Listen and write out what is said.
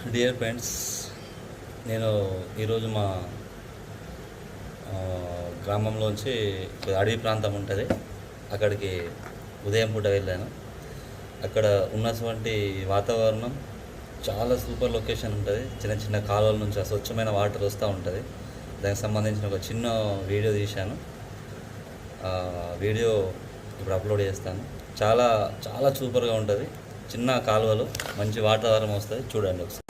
Dear friends, నేను ఈరోజు మా గ్రామంలోంచి అడవి ప్రాంతం ఉంటుంది, అక్కడికి ఉదయం పూట వెళ్ళాను. అక్కడ ఉన్నటువంటి వాతావరణం చాలా సూపర్ లొకేషన్ ఉంటుంది. చిన్న చిన్న కాలువల నుంచి స్వచ్ఛమైన వాటర్ వస్తూ ఉంటుంది. దానికి సంబంధించిన ఒక చిన్న వీడియో తీశాను. వీడియో ఇప్పుడు అప్లోడ్ చేస్తాను. చాలా చాలా సూపర్గా ఉంటుంది. చిన్న కాలువలు, మంచి వాతావరణం వస్తుంది. చూడండి ఒకసారి.